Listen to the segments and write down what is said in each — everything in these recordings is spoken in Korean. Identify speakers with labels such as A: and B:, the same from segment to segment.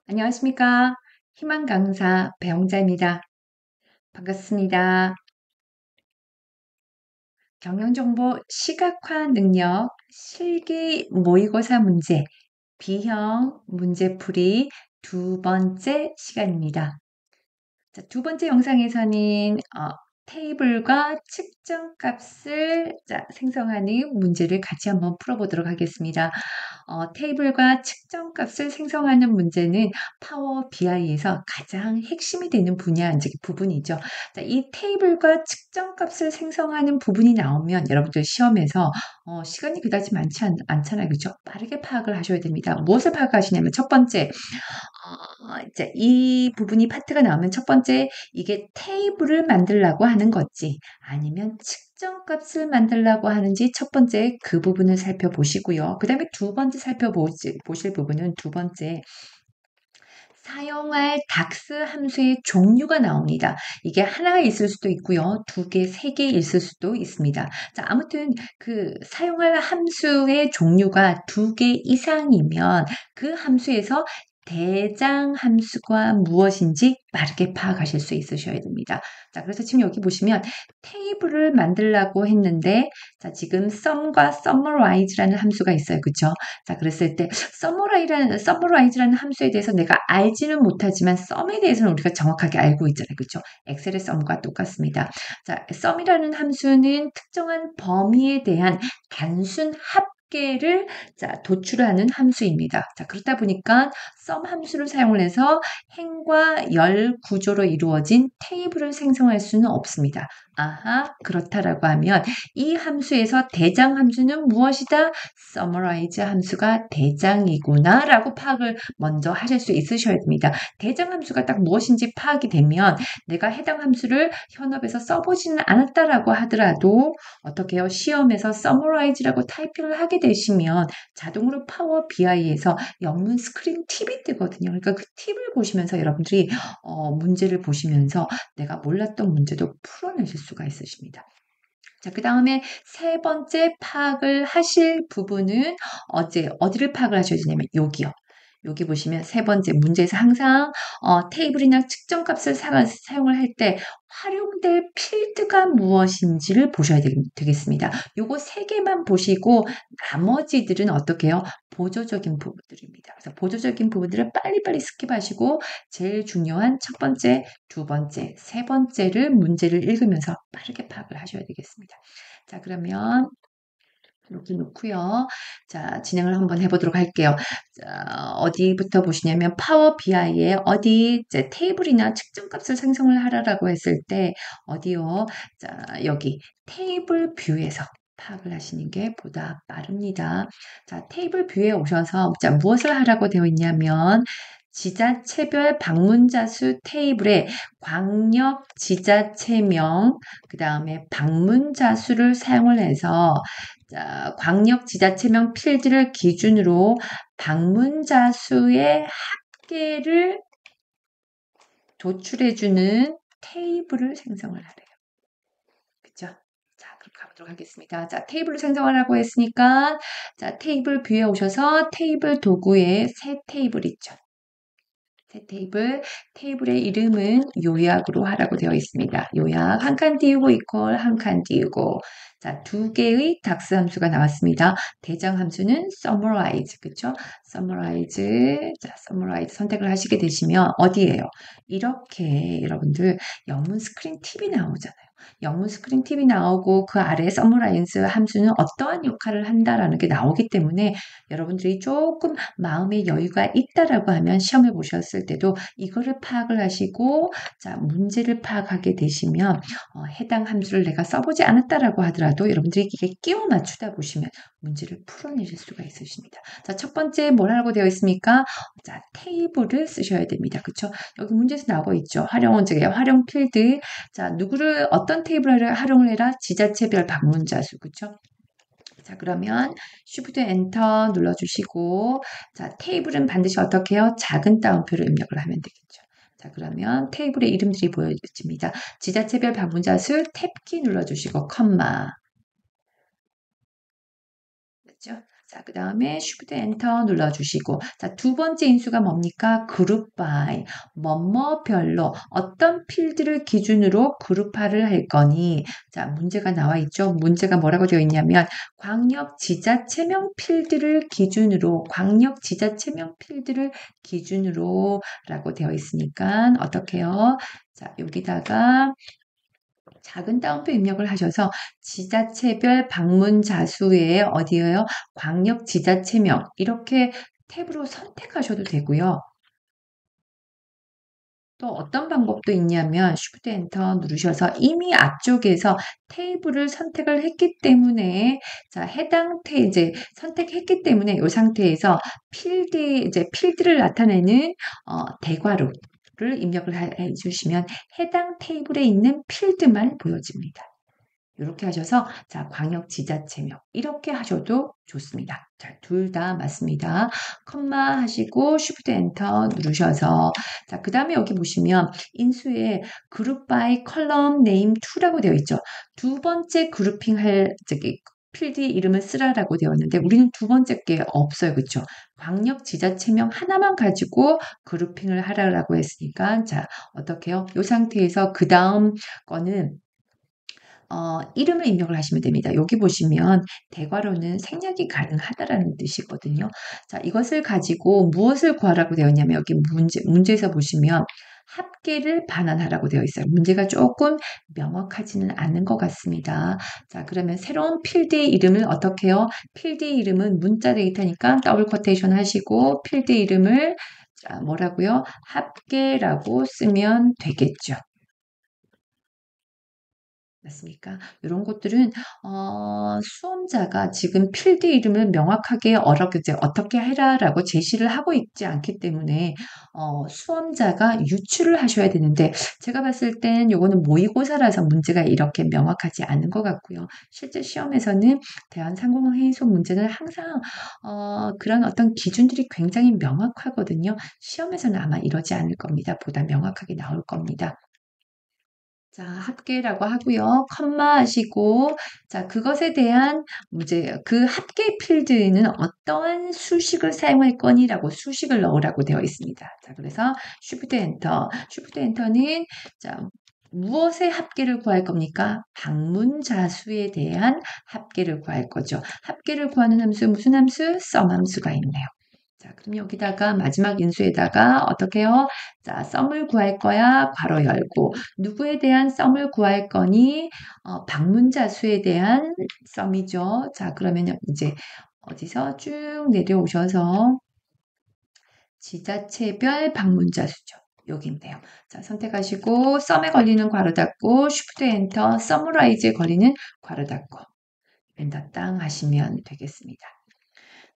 A: 안녕하십니까. 희망 강사 배영자입니다. 반갑습니다. 경영정보 시각화 능력 실기 모의고사 문제 B형 문제풀이 두 번째 시간입니다. 자, 두 번째 영상에서는 테이블과 측정 값을 생성하는 문제를 같이 한번 풀어보도록 하겠습니다. 테이블과 측정 값을 생성하는 문제는 파워 BI에서 가장 핵심이 되는 분야, 즉 부분이죠. 자, 이 테이블과 측정 값을 생성하는 부분이 나오면 여러분들 시험에서 시간이 그다지 많지 않잖아요. 그렇죠? 빠르게 파악을 하셔야 됩니다. 무엇을 파악하시냐면 첫 번째, 이제 이 부분이 파트가 나오면 첫 번째 이게 테이블을 만들라고 하는 건지 아니면 측정 값을 만들라고 하는지 첫 번째 그 부분을 살펴보시고요. 그 다음에 두 번째 보실 부분은 두 번째 사용할 닥스 함수의 종류가 나옵니다. 이게 하나가 있을 수도 있고요. 두 개, 세 개 있을 수도 있습니다. 자, 아무튼 그 사용할 함수의 종류가 두 개 이상이면 그 함수에서 대장 함수가 무엇인지 빠르게 파악하실 수 있으셔야 됩니다. 자, 그래서 지금 여기 보시면 테이블을 만들라고 했는데, 자, 지금 sum과 summarize라는 함수가 있어요. 그쵸? 자, 그랬을 때 summarize라는 함수에 대해서 내가 알지는 못하지만 sum에 대해서는 우리가 정확하게 알고 있잖아요. 그쵸? 엑셀의 sum과 똑같습니다. 자, sum이라는 함수는 특정한 범위에 대한 단순 합계를 도출하는 함수입니다. 자, 그렇다 보니까 sum 함수를 사용을 해서 행과 열 구조로 이루어진 테이블을 생성할 수는 없습니다. 아하, 그렇다라고 하면 이 함수에서 대장 함수는 무엇이다? summarize 함수가 대장이구나 라고 파악을 먼저 하실 수 있으셔야 됩니다. 대장 함수가 딱 무엇인지 파악이 되면 내가 해당 함수를 현업에서 써보지는 않았다라고 하더라도 어떻게 해요? 시험에서 summarize라고 타이핑을 하게 되시면 자동으로 파워 BI에서 영문 스크린 팁이 뜨거든요. 그러니까 그 팁을 보시면서 여러분들이 문제를 보시면서 내가 몰랐던 문제도 풀어내실 수가 있으십니다. 자, 그 다음에 세 번째 파악을 하실 부분은 어디를 파악을 하셔야 되냐면 여기요. 여기 보시면 세 번째 문제에서 항상 테이블이나 측정 값을 사용을 할 때 활용될 필드가 무엇인지를 보셔야 되겠습니다. 요거 세 개만 보시고 나머지들은 어떻게 해요? 보조적인 부분들입니다. 그래서 보조적인 부분들을 빨리빨리 스킵하시고 제일 중요한 첫 번째, 두 번째, 세 번째를 문제를 읽으면서 빠르게 파악을 하셔야 되겠습니다. 자, 그러면 이렇게 놓고요. 자, 진행을 한번 해보도록 할게요. 자, 어디부터 보시냐면 파워 BI에 어디 이제 테이블이나 측정 값을 생성을 하라고 했을 때 어디요? 자, 여기 테이블 뷰에서 파악을 하시는 게 보다 빠릅니다. 자, 테이블 뷰에 오셔서 자, 무엇을 하라고 되어 있냐면 지자체별 방문자 수 테이블에 광역 지자체명 그 다음에 방문자 수를 사용을 해서 자, 광역 지자체명 필드를 기준으로 방문자 수의 합계를 도출해주는 테이블을 생성을 하래요. 그쵸? 자, 그럼 가보도록 하겠습니다. 자, 테이블을 생성하라고 했으니까, 자, 테이블 뷰에 오셔서 테이블 도구에 새 테이블 있죠. 새 테이블의 이름은 요약으로 하라고 되어 있습니다. 요약, 한 칸 띄우고 이퀄, 한 칸 띄우고. 자, 두 개의 닥스 함수가 나왔습니다. 대장 함수는 summarize, 그쵸? summarize 선택을 하시게 되시면 어디예요? 이렇게 여러분들 영문 스크린 팁이 나오잖아요. 영문 스크린 팁이 나오고 그 아래 summarize 함수는 어떠한 역할을 한다라는 게 나오기 때문에 여러분들이 조금 마음의 여유가 있다라고 하면 시험을 보셨을 때도 이거를 파악을 하시고 자, 문제를 파악하게 되시면 해당 함수를 내가 써보지 않았다라고 하더라도 여러분들이 이게 끼워 맞추다 보시면 문제를 풀어내실 수가 있으십니다. 자, 첫 번째 뭐라고 되어 있습니까? 자, 테이블을 쓰셔야 됩니다. 그쵸? 여기 문제에서 나오고 있죠. 활용 필드. 자, 어떤 테이블을 활용을 해라? 지자체별 방문자 수. 그쵸? 자, 그러면 Shift Enter 눌러주시고, 자, 테이블은 반드시 어떻게 해요? 작은 따옴표로 입력을 하면 되겠죠. 자, 그러면 테이블의 이름들이 보여집니다. 지자체별 방문자 수 탭키 눌러주시고, 컴마. 됐죠? 자, 그 다음에 Shift 엔터 눌러주시고, 자, 두 번째 인수가 뭡니까? 그룹 바이, 뭐뭐별로 어떤 필드를 기준으로 그룹화를 할 거니? 자, 문제가 나와 있죠? 문제가 뭐라고 되어 있냐면, 광역 지자체명 필드를 기준으로, 광역 지자체명 필드를 기준으로 라고 되어 있으니까, 어떻게 해요? 자, 여기다가 작은 따옴표 입력을 하셔서 지자체별 방문 자수에 어디에요? 광역 지자체명 이렇게 탭으로 선택하셔도 되고요. 또 어떤 방법도 있냐면 Shift 엔터 누르셔서 이미 앞쪽에서 테이블을 선택을 했기 때문에 자 해당 이제 선택했기 때문에 이 상태에서 필드를 나타내는 대괄호를 입력을 해주시면 해당 테이블에 있는 필드만 보여집니다. 이렇게 하셔서 자 광역 지자체명 이렇게 하셔도 좋습니다. 자, 둘 다 맞습니다. 컴마 하시고 Shift 엔터 누르셔서 자, 그 다음에 여기 보시면 인수에 그룹 바이 컬럼 네임 2라고 되어 있죠. 두 번째 그룹핑 할 필드 이름을 쓰라라고 되어 있는데 우리는 두 번째 게 없어요. 그렇죠? 광역 지자체명 하나만 가지고 그룹핑을 하라고 했으니까 자, 어떻게 해요? 이 상태에서 그 다음 거는 이름을 입력을 하시면 됩니다. 여기 보시면 대괄호는 생략이 가능하다라는 뜻이거든요. 자, 이것을 가지고 무엇을 구하라고 되어 있냐면 여기 문제에서 보시면 합계를 반환하라고 되어 있어요. 문제가 조금 명확하지는 않은 것 같습니다. 자, 그러면 새로운 필드의 이름을 어떻게 해요? 필드의 이름은 문자 데이터니까 더블 쿼테이션 하시고 필드 이름을 자, 뭐라고요? 합계라고 쓰면 되겠죠. 맞습니까? 이런 것들은 수험자가 지금 필드 이름을 명확하게 어떻게 해라라고 제시를 하고 있지 않기 때문에 수험자가 유추를 하셔야 되는데 제가 봤을 땐 요거는 모의고사라서 문제가 이렇게 명확하지 않은 것 같고요. 실제 시험에서는 대한상공회의소 문제는 항상 그런 어떤 기준들이 굉장히 명확하거든요. 시험에서는 아마 이러지 않을 겁니다. 보다 명확하게 나올 겁니다. 자, 합계라고 하고요. 컴마 하시고 자, 그것에 대한 문제예요. 그 합계 필드에는 어떠한 수식을 사용할 거니라고 수식을 넣으라고 되어 있습니다. 자, 그래서 Shift 엔터. Shift 엔터는 자, 무엇의 합계를 구할 겁니까? 방문자 수에 대한 합계를 구할 거죠. 합계를 구하는 함수 무슨 함수? sum 함수가 있네요. 자, 그럼 여기다가 마지막 인수에다가 어떻게 해요? 자, 썸을 구할 거야. 괄호 열고. 누구에 대한 썸을 구할 거니? 방문자 수에 대한 썸이죠. 자, 그러면 이제 어디서 쭉 내려오셔서 지자체별 방문자 수죠. 여기인데요. 자, 선택하시고 썸에 걸리는 괄호 닫고 Shift 엔터 서머라이즈에 걸리는 괄호 닫고 엔터 땅 하시면 되겠습니다.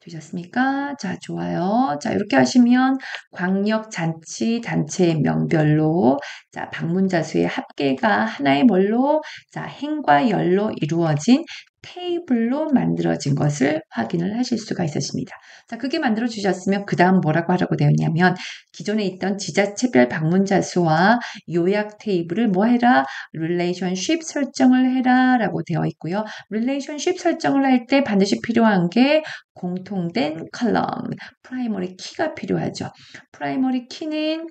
A: 되셨습니까? 자, 좋아요. 자, 이렇게 하시면 광역자치단체명별로 자, 방문자 수의 합계가 하나의 뭘로 자, 행과 열로 이루어진 테이블로 만들어진 것을 확인을 하실 수가 있으십니다. 자, 그게 만들어 주셨으면 그 다음 뭐라고 하라고 되어 있냐면 기존에 있던 지자체별 방문자 수와 요약 테이블을 뭐 해라? 릴레이션십 설정을 해라 라고 되어 있고요. 릴레이션십 설정을 할 때 반드시 필요한 게 공통된 컬럼, 프라이머리 키가 필요하죠. 프라이머리 키는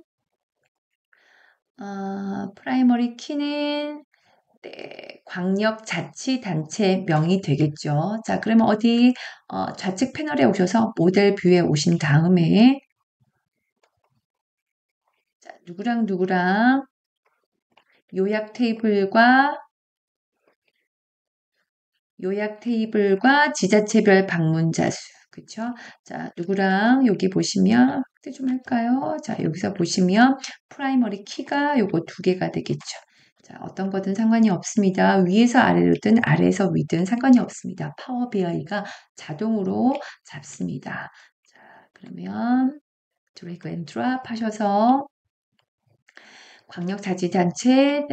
A: 네, 광역자치단체명이 되겠죠. 자, 그러면 어디 좌측 패널에 오셔서 모델 뷰에 오신 다음에 자, 누구랑 요약 테이블과 지자체별 방문자 수. 그쵸? 자, 누구랑 여기 보시면 확대 좀 할까요? 자, 여기서 보시면 프라이머리 키가 요거 두 개가 되겠죠. 자, 어떤 거든 상관이 없습니다. 위에서 아래로든 아래에서 위든 상관이 없습니다. 파워 BI가 자동으로 잡습니다. 자, 그러면 드래그 앤 드랍 하셔서 광역자치단체,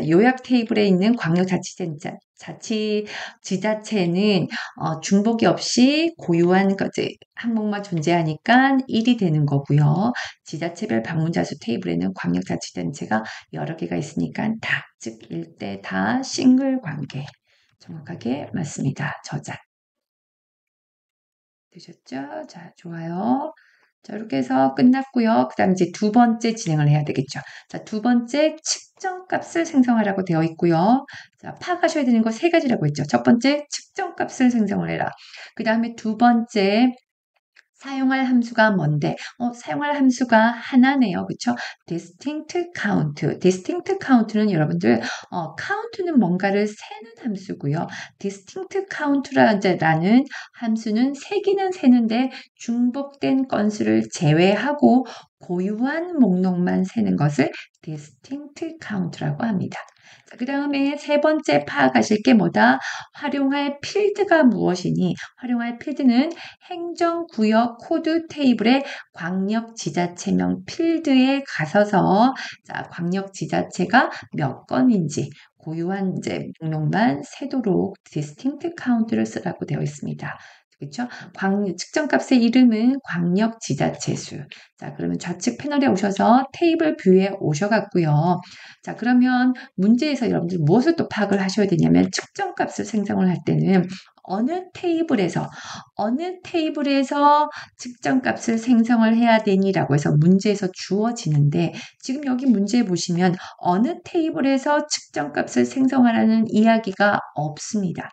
A: 요약 테이블에 있는 광역자치단체, 지자체는 중복이 없이 고유한 항목만 존재하니까 1이 되는 거고요. 지자체별 방문자 수 테이블에는 광역자치단체가 여러 개가 있으니까 다, 즉 일대 다 싱글 관계. 정확하게 맞습니다. 저장. 되셨죠? 자, 좋아요. 자, 이렇게 해서 끝났고요. 그 다음 이제 두 번째 진행을 해야 되겠죠. 자, 두 번째 측정값을 생성하라고 되어 있고요. 자, 파악하셔야 되는 거 세 가지라고 했죠. 첫 번째 측정값을 생성을 해라. 그 다음에 두 번째 사용할 함수가 뭔데? 사용할 함수가 하나네요. 그쵸? distinct count. distinct count는 여러분들, count는 뭔가를 세는 함수고요. distinct count라는 함수는 세기는 세는데 중복된 건수를 제외하고 고유한 목록만 세는 것을 distinct count라고 합니다. 그 다음에 세 번째 파악하실 게 뭐다? 활용할 필드가 무엇이니? 활용할 필드는 행정구역 코드 테이블의 광역 지자체명 필드에 가셔서 자, 광역 지자체가 몇 건인지 고유한 이제 목록만 세도록 distinct count를 쓰라고 되어 있습니다. 그렇죠? 측정값의 이름은 광역 지자체수. 자, 그러면 좌측 패널에 오셔서 테이블 뷰에 오셔갖고요. 자, 그러면 문제에서 여러분들 무엇을 또 파악을 하셔야 되냐면 측정값을 생성을 할 때는 어느 테이블에서 측정값을 생성을 해야 되니라고 해서 문제에서 주어지는데 지금 여기 문제 보시면 어느 테이블에서 측정값을 생성하라는 이야기가 없습니다.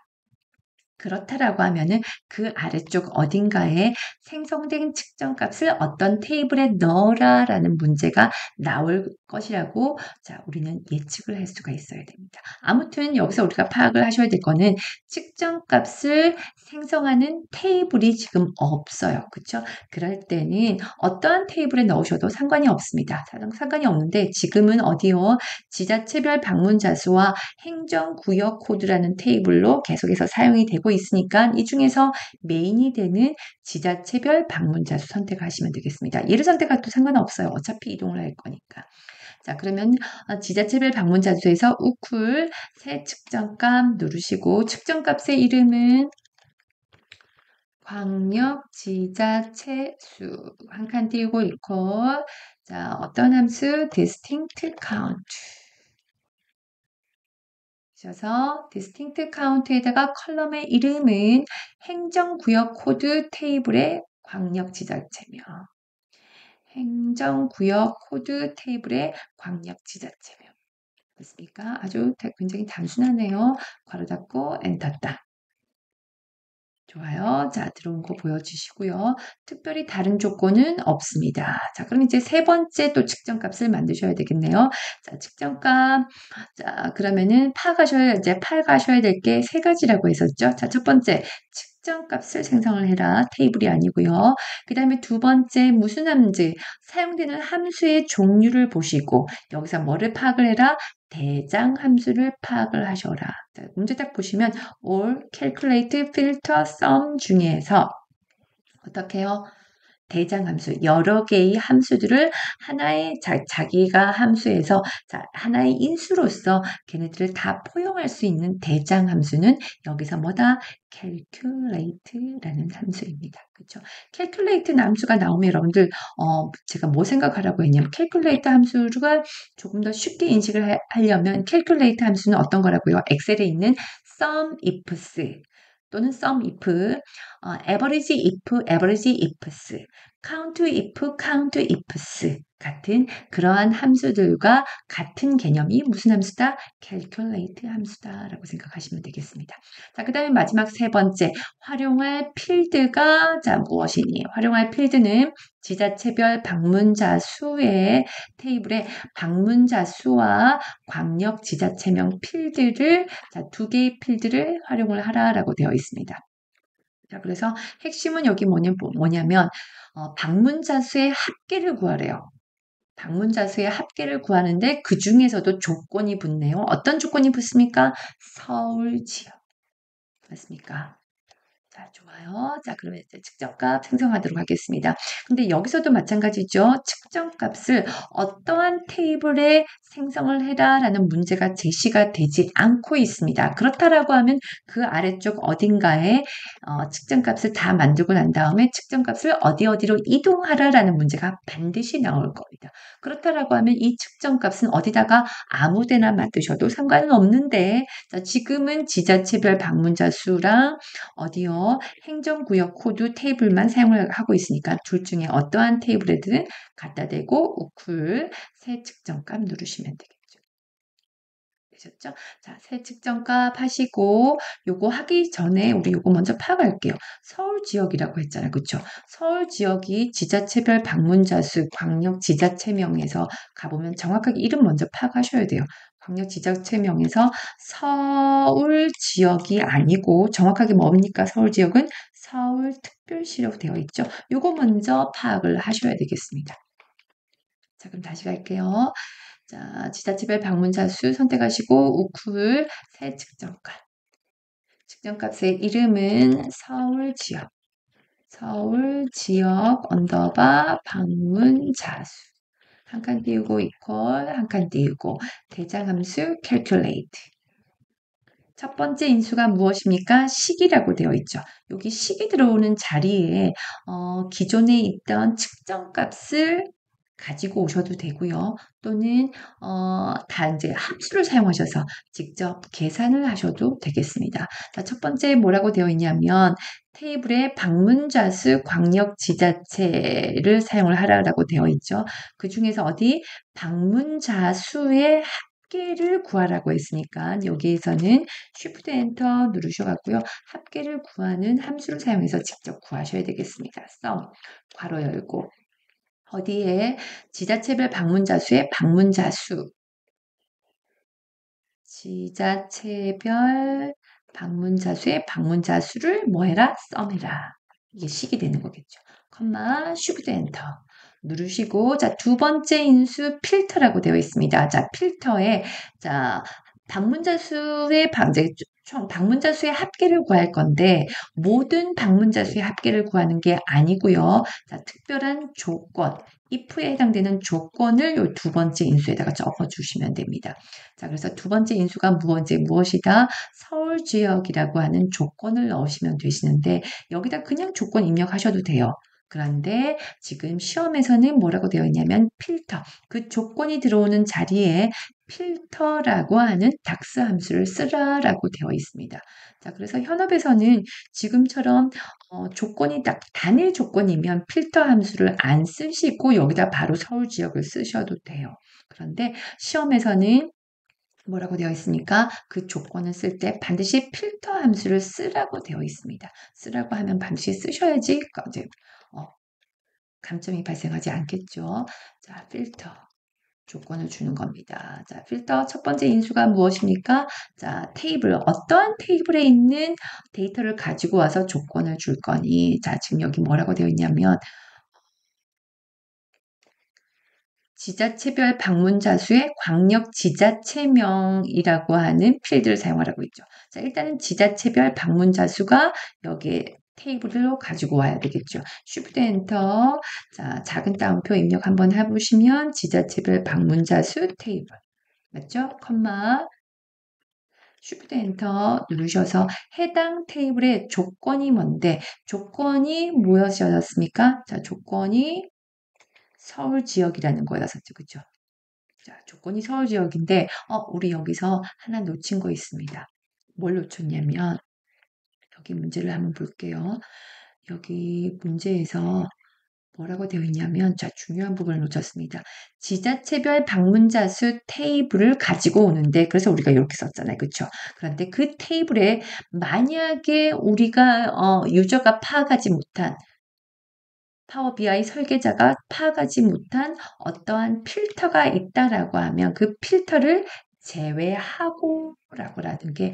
A: 그렇다라고 하면은 그 아래쪽 어딘가에 생성된 측정값을 어떤 테이블에 넣어라라는 문제가 나올 것이라고 자, 우리는 예측을 할 수가 있어야 됩니다. 아무튼 여기서 우리가 파악을 하셔야 될 거는 측정값을 생성하는 테이블이 지금 없어요. 그렇죠? 그럴 때는 어떠한 테이블에 넣으셔도 상관이 없습니다. 상관이 없는데 지금은 어디요? 지자체별 방문자 수와 행정구역 코드라는 테이블로 계속해서 사용이 되고 있으니까 이 중에서 메인이 되는 지자체별 방문자 수 선택하시면 되겠습니다. 얘를 선택해도 상관없어요. 어차피 이동을 할 거니까. 자, 그러면 지자체별 방문자 수에서 우쿨 새 측정값 누르시고 측정값의 이름은 광역지자체수 한 칸 띄우고 읽고 자, 어떤 함수? distinct count 그래서 distinct count에다가 컬럼의 이름은 행정구역 코드 테이블의 광역지자체며 행정구역 코드 테이블의 광역지자체며 됐습니까? 아주 굉장히 단순하네요. 괄호 닫고 엔터 딱. 좋아요. 자, 들어온 거 보여주시고요. 특별히 다른 조건은 없습니다. 자, 그럼 이제 세 번째 또 측정값을 만드셔야 되겠네요. 자, 측정값. 자, 그러면은 파악하셔야 될 게 세 가지라고 했었죠. 자, 첫 번째, 측정값을 생성을 해라. 테이블이 아니고요. 그 다음에 두 번째, 무슨 함수, 사용되는 함수의 종류를 보시고 여기서 뭐를 파악을 해라? 대장 함수를 파악을 하셔라. 자, 문제 딱 보시면 all, calculate, filter, sum 중에서 어떻게 해요? 대장 함수, 여러 개의 함수들을 하나의 자기가 함수에서 하나의 인수로서 걔네들을 다 포용할 수 있는 대장 함수는 여기서 뭐다? calculate라는 함수입니다. 그렇죠? calculate 함수가 나오면 여러분들 제가 뭐 생각하라고 했냐면 calculate 함수가 조금 더 쉽게 인식을 하려면 calculate 함수는 어떤 거라고요? 엑셀에 있는 sum ifs 또는 sum if, average if, average ifs, count if, count ifs 같은 그러한 함수들과 같은 개념이 무슨 함수다? calculate 함수다라고 생각하시면 되겠습니다. 자, 그 다음에 마지막 세 번째, 활용할 필드가 무엇이니? 활용할 필드는 지자체별 방문자 수의 테이블에 방문자 수와 광역 지자체명 필드를 두 개의 필드를 활용을 하라라고 되어 있습니다. 자, 그래서 핵심은 여기 뭐냐면 방문자 수의 합계를 구하래요. 방문자 수의 합계를 구하는데 그 중에서도 조건이 붙네요. 어떤 조건이 붙습니까? 서울 지역. 맞습니까? 자, 좋아요. 자, 그러면 이제 측정값 생성하도록 하겠습니다. 근데 여기서도 마찬가지죠. 측정값을 어떠한 테이블에 생성을 해라라는 문제가 제시가 되지 않고 있습니다. 그렇다라고 하면 그 아래쪽 어딘가에 측정값을 다 만들고 난 다음에 측정값을 어디로 이동하라라는 문제가 반드시 나올 겁니다. 그렇다라고 하면 이 측정값은 어디다가 아무데나 만드셔도 상관은 없는데 자, 지금은 지자체별 방문자 수랑 어디요? 그래서 행정구역 코드 테이블만 사용을 하고 있으니까 둘 중에 어떠한 테이블에든 갖다 대고 우쿨 새 측정값 누르시면 되겠죠. 되셨죠? 자, 새 측정값 하시고 요거 하기 전에 우리 요거 먼저 파악할게요. 서울 지역이라고 했잖아요. 그쵸? 서울 지역이 지자체별 방문자 수 광역 지자체명에서 가보면 정확하게 이름 먼저 파악하셔야 돼요. 광역 지자체명에서 서울 지역이 아니고 정확하게 뭡니까? 서울 지역은 서울특별시라고 되어 있죠. 요거 먼저 파악을 하셔야 되겠습니다. 자, 그럼 다시 갈게요. 자, 지자체별 방문자 수 선택하시고 우쿨 새 측정값. 측정값의 이름은 서울지역. 서울지역 언더바 방문자 수. 한 칸 띄우고 이퀄, 한 칸 띄우고 대장함수 calculate. 첫 번째 인수가 무엇입니까? 시기라고 되어 있죠. 여기 시기 들어오는 자리에 기존에 있던 측정값을 가지고 오셔도 되고요. 또는 다 이제 함수를 사용하셔서 직접 계산을 하셔도 되겠습니다. 자, 첫 번째 뭐라고 되어 있냐면 테이블에 방문자 수 광역 지자체를 사용을 하라고 되어 있죠. 그 중에서 어디 방문자 수의 합계를 구하라고 했으니까 여기에서는 Shift 엔터 누르셔갖고요. 합계를 구하는 함수를 사용해서 직접 구하셔야 되겠습니다. sum 괄호 열고 어디에 지자체별 방문자 수의 방문자 수 지자체별 방문자 수의 방문자 수를 뭐해라? 썸해라. 이게 식이 되는 거겠죠. 컴마 쉬프트 엔터 누르시고 자, 두 번째 인수 필터라고 되어 있습니다. 자, 필터에 자, 방문자 수의 방문자 수의 합계를 구할 건데 모든 방문자 수의 합계를 구하는 게 아니고요. 자, 특별한 조건, if에 해당되는 조건을 이 두 번째 인수에다가 적어주시면 됩니다. 자, 그래서 두 번째 인수가 무엇이다? 서울 지역이라고 하는 조건을 넣으시면 되시는데 여기다 그냥 조건 입력하셔도 돼요. 그런데 지금 시험에서는 뭐라고 되어 있냐면 필터, 그 조건이 들어오는 자리에 필터라고 하는 닥스 함수를 쓰라라고 되어 있습니다. 자, 그래서 현업에서는 지금처럼 조건이 딱 단일 조건이면 필터 함수를 안 쓰시고 여기다 바로 서울 지역을 쓰셔도 돼요. 그런데 시험에서는 뭐라고 되어 있습니까? 그 조건을 쓸 때 반드시 필터 함수를 쓰라고 되어 있습니다. 쓰라고 하면 반드시 쓰셔야지 이제 감점이 발생하지 않겠죠. 자, 필터 조건을 주는 겁니다. 자, 필터 첫 번째 인수가 무엇입니까? 자, 테이블 어떠한 테이블에 있는 데이터를 가지고 와서 조건을 줄 거니 자, 지금 여기 뭐라고 되어 있냐면 지자체별 방문자 수의 광역 지자체명이라고 하는 필드를 사용하라고 있죠. 자, 일단은 지자체별 방문자 수가 여기에 테이블로 가지고 와야 되겠죠. Shift 엔터. 자, 작은 따옴표 입력 한번 해보시면 지자체별 방문자 수 테이블. 맞죠? 컴마. Shift 엔터 누르셔서 해당 테이블의 조건이 뭔데 조건이 무엇이었습니까? 자, 조건이 서울 지역이라는 거였었죠. 그죠? 자, 조건이 서울 지역인데, 우리 여기서 하나 놓친 거 있습니다. 뭘 놓쳤냐면, 여기 문제를 한번 볼게요. 여기 문제에서 뭐라고 되어 있냐면, 자, 중요한 부분을 놓쳤습니다. 지자체별 방문자 수 테이블을 가지고 오는데, 그래서 우리가 이렇게 썼잖아요. 그쵸? 그런데 그 테이블에 만약에 우리가, 유저가 파악하지 못한 파워 BI 설계자가 파악하지 못한 어떠한 필터가 있다라고 하면 그 필터를 제외하고 라는 게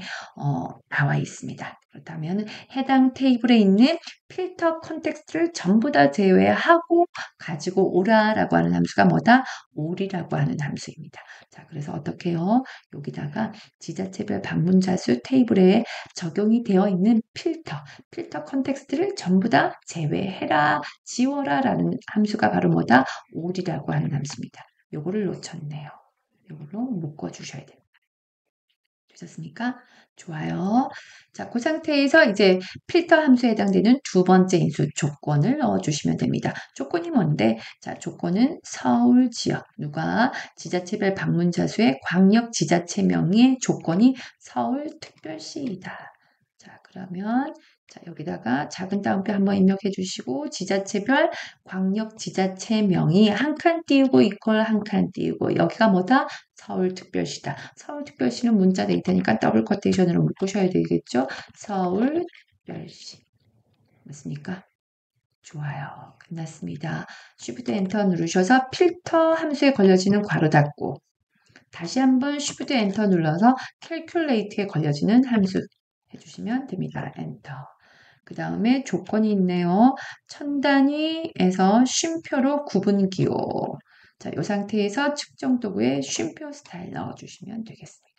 A: 나와 있습니다. 그렇다면 해당 테이블에 있는 필터 컨텍스트를 전부 다 제외하고 가지고 오라라고 하는 함수가 뭐다? 올이라고 하는 함수입니다. 자, 그래서 어떻게 해요? 여기다가 지자체별 방문자 수 테이블에 적용이 되어 있는 필터 컨텍스트를 전부 다 제외해라, 지워라 라는 함수가 바로 뭐다? 올이라고 하는 함수입니다. 요거를 놓쳤네요. 요걸로 묶어주셔야 됩니다. 되셨습니까? 좋아요. 자, 그 상태에서 이제 필터 함수에 해당되는 두 번째 인수 조건을 넣어주시면 됩니다. 조건이 뭔데? 자, 조건은 서울 지역. 누가 지자체별 방문자 수의 광역 지자체명의 조건이 서울특별시이다. 자, 그러면 자, 여기다가 작은 따옴표 한번 입력해 주시고 지자체별 광역 지자체명이 한 칸 띄우고 이퀄 한 칸 띄우고 여기가 뭐다? 서울특별시다. 서울특별시는 문자 데이터니까 더블 쿼테이션으로 묶으셔야 되겠죠? 서울특별시. 맞습니까? 좋아요. 끝났습니다. Shift 엔터 누르셔서 필터 함수에 걸려지는 괄호 닫고 다시 한번 Shift 엔터 눌러서 Calculate에 걸려지는 함수 해주시면 됩니다. 엔터. 그 다음에 조건이 있네요. 천 단위에서 쉼표로 구분기호. 자, 이 상태에서 측정 도구에 쉼표 스타일 넣어주시면 되겠습니다.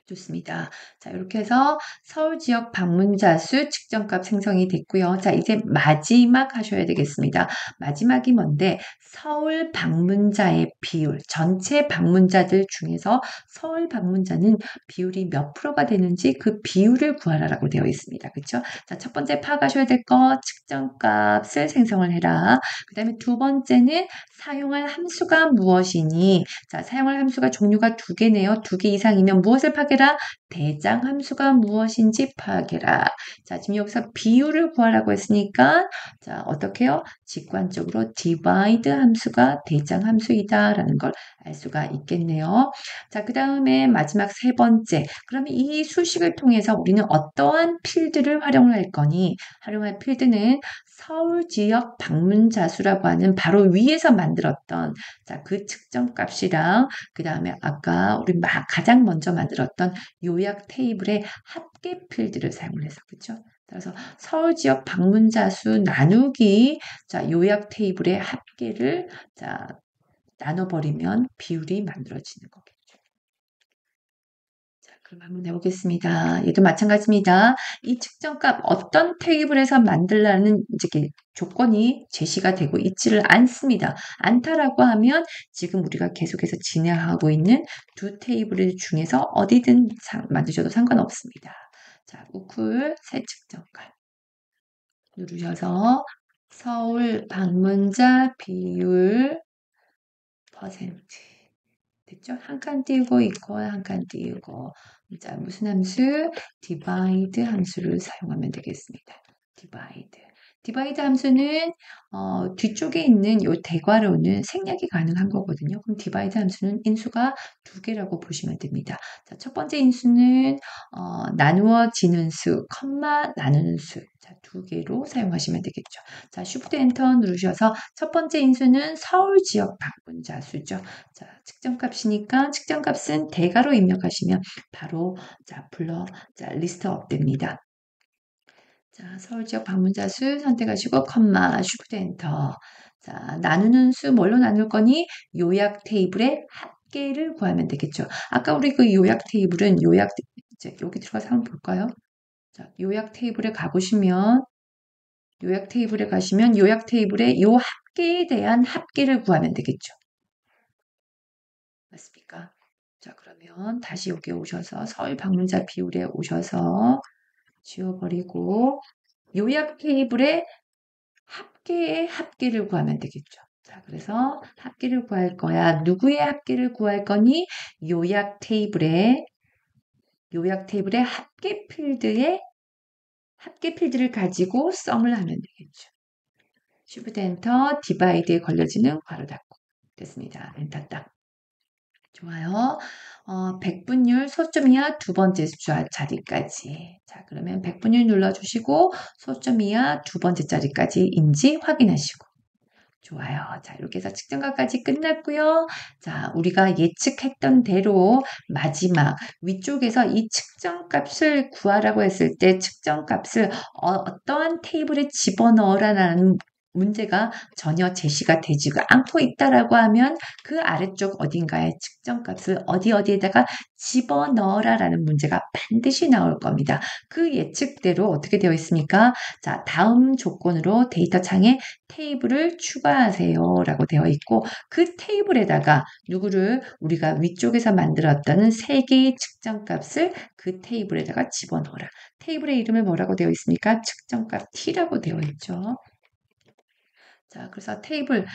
A: 좋습니다. 자, 이렇게 해서 서울 지역 방문자 수 측정값 생성이 됐고요. 자, 이제 마지막 하셔야 되겠습니다. 마지막이 뭔데? 서울 방문자의 비율, 전체 방문자들 중에서 서울 방문자는 비율이 몇 프로가 되는지 그 비율을 구하라라고 되어 있습니다. 그렇죠? 자, 첫 번째 파악하셔야 될 거 측정값을 생성을 해라. 그 다음에 두 번째는 사용할 함수가 무엇이니? 자, 사용할 함수가 종류가 두 개네요. 두 개 이상이면 무엇을 파악해라? 대장 함수가 무엇인지 파악해라. 자, 지금 여기서 비율을 구하라고 했으니까 자, 어떻게 해요? 직관적으로 divide 함수가 대장 함수이다라는 걸 알 수가 있겠네요. 자, 그 다음에 마지막 세 번째. 그러면 이 수식을 통해서 우리는 어떠한 필드를 활용을 할 거니? 활용할 필드는 서울 지역 방문자 수라고 하는 바로 위에서 만들었던 자, 그 측정 값이랑 그 다음에 아까 우리 가장 먼저 만들었던 요약 테이블의 합계 필드를 사용을 해서 그렇죠? 그래서 서울 지역 방문자 수 나누기 자, 요약 테이블의 합계를 자, 나눠버리면 비율이 만들어지는 거겠죠. 자, 그럼 한번 해보겠습니다. 얘도 마찬가지입니다. 이 측정값 어떤 테이블에서 만들라는 이제 조건이 제시가 되고 있지를 않습니다. 않다라고 하면 지금 우리가 계속해서 진행하고 있는 두 테이블 중에서 어디든 만드셔도 상관없습니다. 자, 우쿨 새 측정값 누르셔서 서울 방문자 비율 퍼센트 됐죠? 한 칸 띄우고 equal 한 칸 띄우고 자, 무슨 함수? divide 함수를 사용하면 되겠습니다. divide 함수는 뒤쪽에 있는 요 대괄호는 생략이 가능한 거거든요. 그럼 divide 함수는 인수가 두 개라고 보시면 됩니다. 자, 첫 번째 인수는 나누어지는 수, 컴마 나누는 수. 자, 두 개로 사용하시면 되겠죠. 자, Shift 엔터 누르셔서 첫 번째 인수는 서울 지역 방문자 수죠. 자, 측정값이니까 측정값은 대괄호 입력하시면 바로 자, 리스트업 됩니다. 자, 서울 지역 방문자 수 선택하시고 컴마 Shift 엔터. 자, 나누는 수 뭘로 나눌 거니? 요약 테이블의 합계를 구하면 되겠죠. 아까 우리 그 요약 테이블은 이제 여기 들어가서 한번 볼까요? 자, 요약 테이블에 가보시면 요약 테이블에 가시면 요약 테이블의 요 합계에 대한 합계를 구하면 되겠죠. 맞습니까? 자, 그러면 다시 여기 오셔서 서울 방문자 비율에 오셔서 지워버리고 요약 테이블의 합계의 합계를 구하면 되겠죠. 자, 그래서 합계를 구할 거야. 누구의 합계를 구할 거니? 요약 테이블의 합계 필드를 가지고 썸을 하면 되겠죠. Shift 엔터 디바이드에 걸려지는 괄호 닫고 됐습니다. 엔터 딱. 좋아요. 백분율 소점 이하 두 번째 자리까지. 자, 그러면 백분율 눌러주시고 소점 이하 두 번째 자리까지인지 확인하시고. 좋아요. 자, 이렇게 해서 측정값까지 끝났고요. 자, 우리가 예측했던 대로 마지막 위쪽에서 이 측정값을 구하라고 했을 때 측정값을 어떠한 테이블에 집어넣으라는 문제가 전혀 제시가 되지 않고 있다라고 하면 그 아래쪽 어딘가에 측정값을 어디에다가 집어넣어라라는 문제가 반드시 나올 겁니다. 그 예측대로 어떻게 되어 있습니까? 자, 다음 조건으로 데이터 창에 테이블을 추가하세요 라고 되어 있고 그 테이블에다가 누구를 우리가 위쪽에서 만들었다는 세 개의 측정값을 그 테이블에다가 집어넣어라. 테이블의 이름을 뭐라고 되어 있습니까? 측정값 T라고 되어 있죠. 자, 그래서 테이블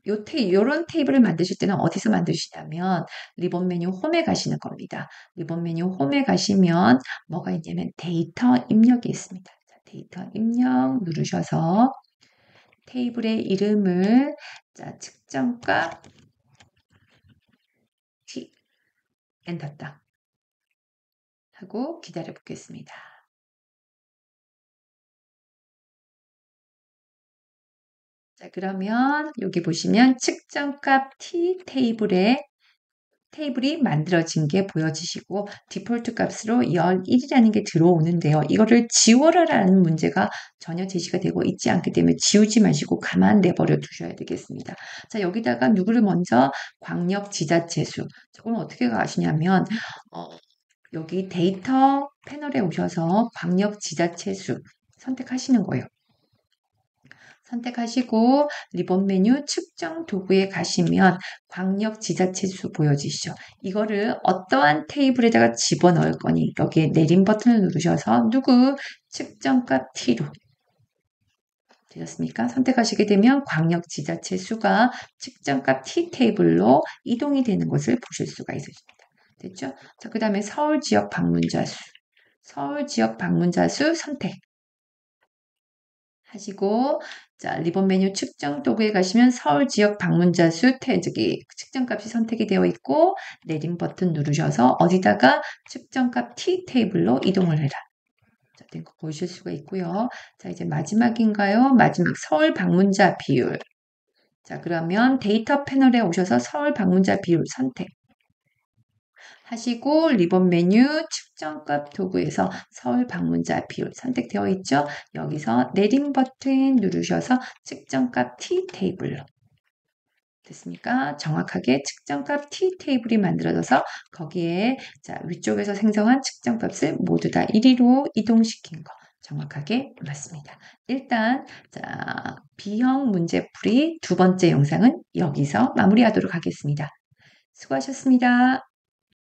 A: 요런 테이블을 만드실 때는 어디서 만드시냐면 리본 메뉴 홈에 가시는 겁니다. 리본 메뉴 홈에 가시면 뭐가 있냐면 데이터 입력이 있습니다. 자, 데이터 입력 누르셔서 테이블의 이름을 자, 측정값 T 엔터 딱 하고 기다려 보겠습니다. 자, 그러면 여기 보시면 측정값 T 테이블이 만들어진 게 보여지시고 디폴트 값으로 11이라는 게 들어오는데요. 이거를 지워라라는 문제가 전혀 제시가 되고 있지 않기 때문에 지우지 마시고 가만 내버려 두셔야 되겠습니다. 자, 여기다가 누구를 먼저 광역 지자체수. 저건 어떻게 가시냐면 여기 데이터 패널에 오셔서 광역 지자체수 선택하시는 거예요. 선택하시고 리본 메뉴 측정 도구에 가시면 광역 지자체 수 보여지시죠. 이거를 어떠한 테이블에다가 집어넣을 거니 여기에 내림 버튼을 누르셔서 누구 측정값 T로 되셨습니까? 선택하시게 되면 광역 지자체 수가 측정값 T 테이블로 이동이 되는 것을 보실 수가 있으십니다. 됐죠? 자, 그 다음에 서울 지역 방문자 수 선택. 하시고 자 리본 메뉴 측정 도구에 가시면 서울 지역 방문자 수 저기 측정값이 선택이 되어 있고 내림 버튼 누르셔서 어디다가 측정값 T 테이블로 이동을 해라. 자, 된 거 보실 수가 있고요. 자, 이제 마지막인가요? 마지막 서울 방문자 비율. 자, 그러면 데이터 패널에 오셔서 서울 방문자 비율 선택. 하시고 리본 메뉴 측정값 도구에서 서울 방문자 비율 선택되어 있죠. 여기서 내림 버튼 누르셔서 측정값 T 테이블로 됐습니까? 정확하게 측정값 T 테이블이 만들어져서 거기에 자 위쪽에서 생성한 측정값을 모두 다 1위로 이동시킨 거 정확하게 맞습니다. 일단 자 B형 문제풀이 두 번째 영상은 여기서 마무리하도록 하겠습니다. 수고하셨습니다.